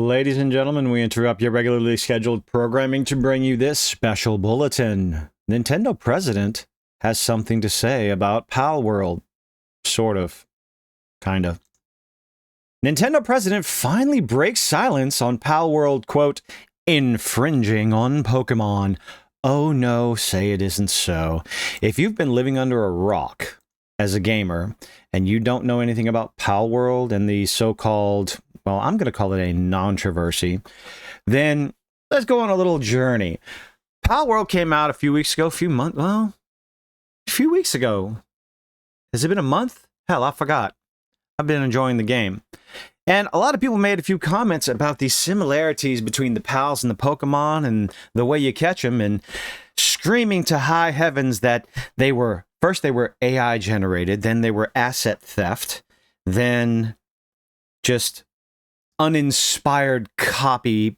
Ladies and gentlemen, we interrupt your regularly scheduled programming to bring you this special bulletin. Nintendo president has something to say about Palworld. Sort of. Kind of. Nintendo president finally breaks silence on Palworld, quote, infringing on Pokemon. Oh no, say it isn't so. If you've been living under a rock as a gamer and you don't know anything about Palworld and the so-called, well, I'm going to call it a Nontroversy, then let's go on a little journey. Palworld came out a few weeks ago, a few weeks ago. Has it been a month? Hell, I forgot. I've been enjoying the game. And a lot of people made a few comments about the similarities between the pals and the Pokemon and the way you catch them, and screaming to high heavens that first they were AI generated, then they were asset theft, then just uninspired copy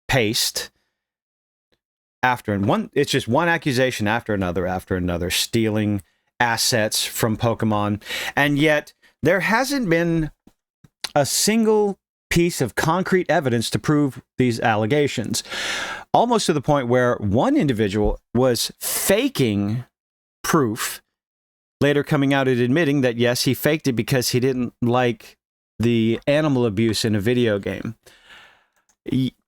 paste it's just one accusation after another, stealing assets from Pokemon. And yet there hasn't been a single piece of concrete evidence to prove these allegations, almost to the point where one individual was faking proof, later coming out and admitting that yes, he faked it because he didn't like the animal abuse in a video game.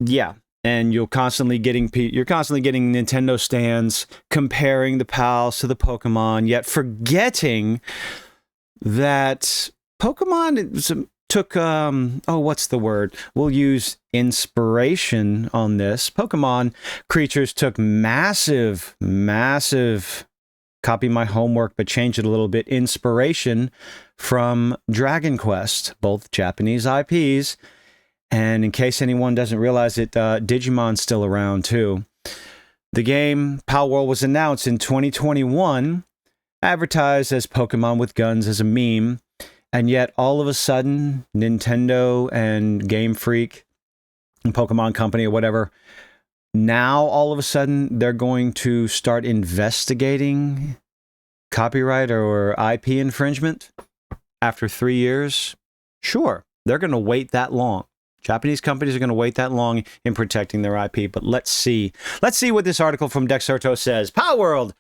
Yeah, and you're constantly getting Nintendo stands comparing the pals to the Pokemon, yet forgetting that Pokemon took what's the word? We'll use inspiration on this. Pokemon creatures took massive copy my homework, but change it a little bit, inspiration from Dragon Quest, both Japanese IPs. And in case anyone doesn't realize it, Digimon's still around too. The game Palworld was announced in 2021, advertised as Pokemon with guns as a meme, and yet all of a sudden, Nintendo and Game Freak and Pokemon Company or whatever, now all of a sudden they're going to start investigating copyright or IP infringement after 3 years. Sure, they're going to wait that long. Japanese companies are going to wait that long in protecting their IP, but let's see. Let's see what this article from Dexerto says. Palworld,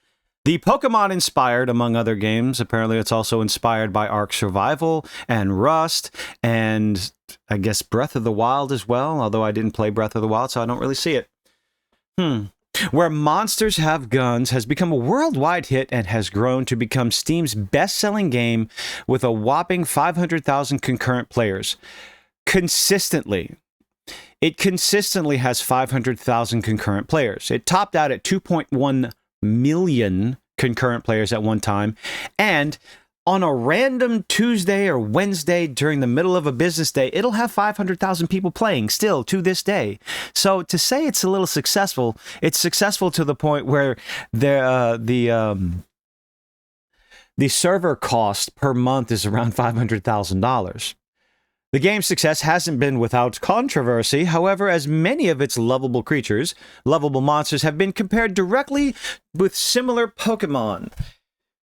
the Pokemon inspired, among other games. Apparently it's also inspired by Ark Survival and Rust, and I guess Breath of the Wild as well, although I didn't play Breath of the Wild, so I don't really see it. Where Monsters Have Guns has become a worldwide hit and has grown to become Steam's best-selling game with a whopping 500,000 concurrent players. It consistently has 500,000 concurrent players. It topped out at 2.1 million concurrent players at one time, and on a random Tuesday or Wednesday during the middle of a business day, it'll have 500,000 people playing still to this day. So to say it's a little successful, it's successful to the point where the server cost per month is around $500,000. The game's success hasn't been without controversy. However, as many of its lovable monsters have been compared directly with similar Pokemon.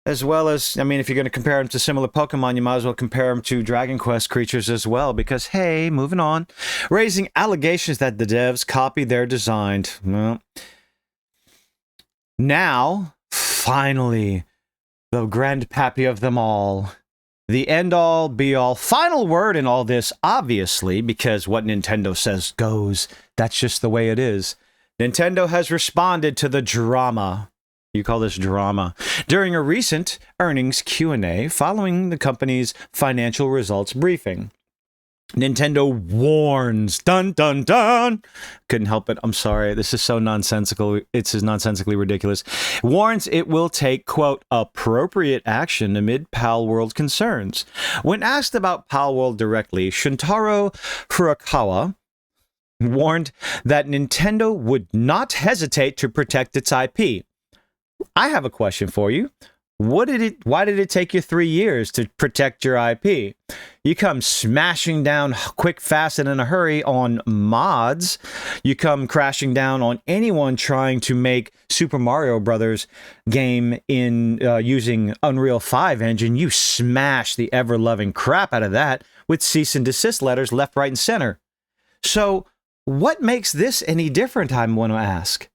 As well as, I mean, if you're going to compare them to similar Pokemon, you might as well compare them to Dragon Quest creatures as well, because, hey, moving on. Raising allegations that the devs copied their design. Well, now, finally, the grandpappy of them all, the end-all, be-all, final word in all this, obviously, because what Nintendo says goes. That's just the way it is. Nintendo has responded to the drama. You call this drama. During a recent earnings Q&A following the company's financial results briefing. Nintendo warns, dun dun dun, couldn't help it, I'm sorry, this is so nonsensical, it's just nonsensically ridiculous, warns it will take, quote, appropriate action amid Palworld concerns. When asked about Palworld directly, Shuntaro Furukawa warned that Nintendo would not hesitate to protect its IP. I have a question for you. Why did it take you 3 years to protect your IP? You come smashing down quick, fast, and in a hurry on mods. You come crashing down on anyone trying to make Super Mario Brothers game in using Unreal 5 engine. You smash the ever-loving crap out of that with cease and desist letters left, right, and center. So what makes this any different, I want to ask?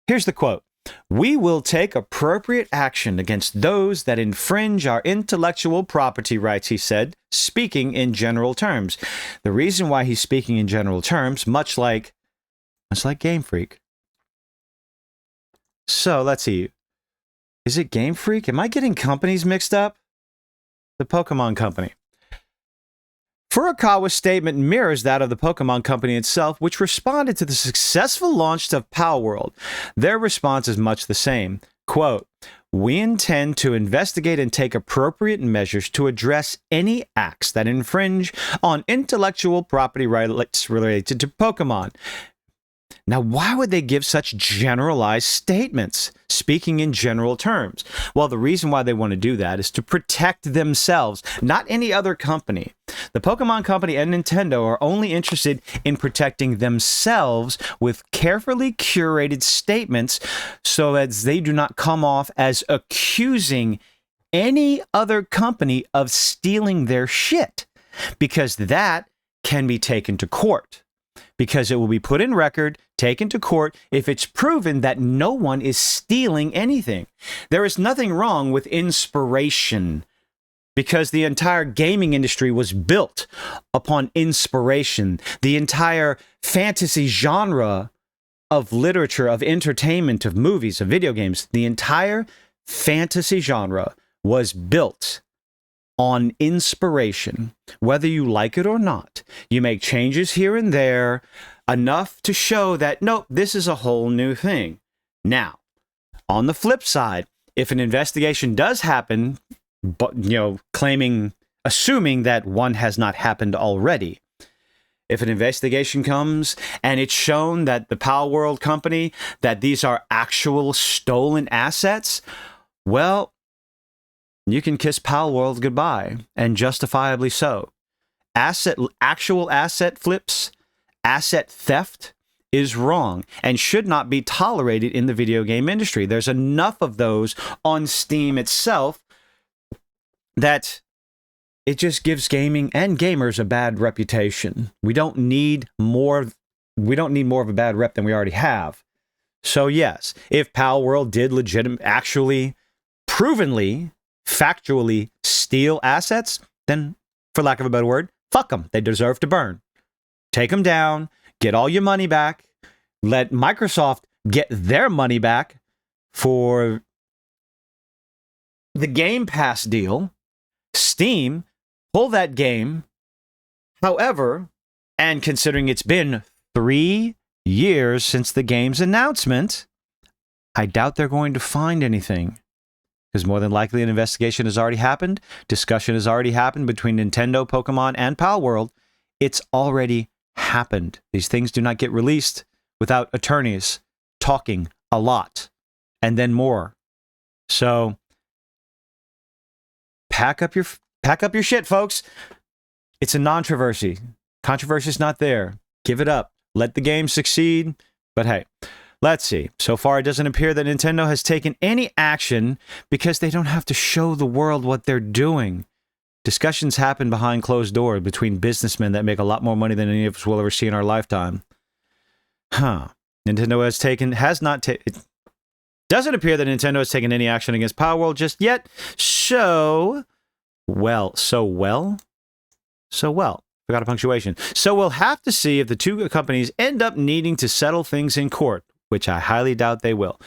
Here's the quote. "We will take appropriate action against those that infringe our intellectual property rights," he said, speaking in general terms. The reason why he's speaking in general terms, much like Game Freak. So let's see. Is it Game Freak? Am I getting companies mixed up? The Pokemon Company. Furukawa's statement mirrors that of the Pokemon Company itself, which responded to the successful launch of Palworld. Their response is much the same. Quote, "We intend to investigate and take appropriate measures to address any acts that infringe on intellectual property rights related to Pokemon." Now, why would they give such generalized statements, speaking in general terms? Well, the reason why they want to do that is to protect themselves, not any other company. The Pokemon Company and Nintendo are only interested in protecting themselves with carefully curated statements so that they do not come off as accusing any other company of stealing their shit, because that can be taken to court. Because it will be put in record, taken to court, if it's proven that no one is stealing anything. There is nothing wrong with inspiration, because the entire gaming industry was built upon inspiration. The entire fantasy genre of literature, of entertainment, of movies, of video games, the entire fantasy genre was built on inspiration, whether you like it or not. You make changes here and there, enough to show that, nope, this is a whole new thing. Now, on the flip side, if an investigation does happen, but, assuming that one has not happened already, if an investigation comes and it's shown that the Palworld Company, that these are actual stolen assets, well, you can kiss Palworld goodbye, and justifiably so. Actual asset flips, asset theft is wrong and should not be tolerated in the video game industry. There's enough of those on Steam itself that it just gives gaming and gamers a bad reputation. We don't need more of a bad rep than we already have. So yes, if Palworld did actually, provenly, factually steal assets, then, for lack of a better word, fuck them. They deserve to burn. Take them down, get all your money back, let Microsoft get their money back for the Game Pass deal. Steam, pull that game. However, and considering it's been 3 years since the game's announcement, I doubt they're going to find anything. Because more than likely an investigation has already happened. Discussion has already happened between Nintendo, Pokemon, and Palworld. It's already happened. These things do not get released without attorneys talking a lot and then more. So pack up your shit, folks. It's a non-controversy. Controversy's not there. Give it up. Let the game succeed. But hey, let's see. So far, it doesn't appear that Nintendo has taken any action because they don't have to show the world what they're doing. Discussions happen behind closed doors between businessmen that make a lot more money than any of us will ever see in our lifetime. Nintendo it doesn't appear that Nintendo has taken any action against Palworld just yet. So well. Forgot a punctuation. So we'll have to see if the two companies end up needing to settle things in court, which I highly doubt they will.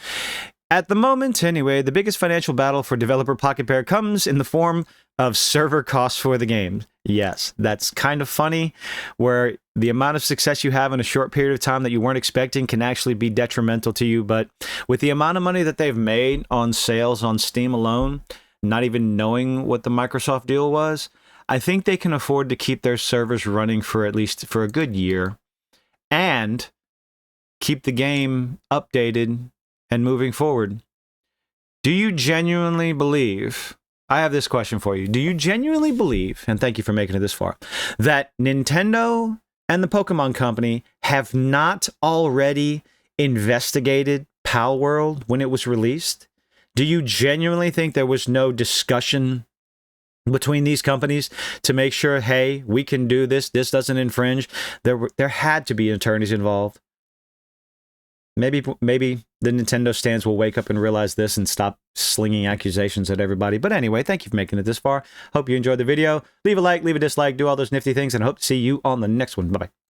At the moment, anyway, the biggest financial battle for developer Pocket Pair comes in the form of server costs for the game. Yes, that's kind of funny, where the amount of success you have in a short period of time that you weren't expecting can actually be detrimental to you. But with the amount of money that they've made on sales on Steam alone, not even knowing what the Microsoft deal was, I think they can afford to keep their servers running for at least for a good year and keep the game updated and moving forward. Do you genuinely believe, I have this question for you, do you genuinely believe, and thank you for making it this far, that Nintendo and the Pokemon Company have not already investigated Palworld when it was released? Do you genuinely think there was no discussion between these companies to make sure, hey, we can do this. This doesn't infringe. There had to be attorneys involved. Maybe the Nintendo stands will wake up and realize this and stop slinging accusations at everybody. But anyway, thank you for making it this far. Hope you enjoyed the video. Leave a like, leave a dislike, do all those nifty things, and I hope to see you on the next one. Bye-bye.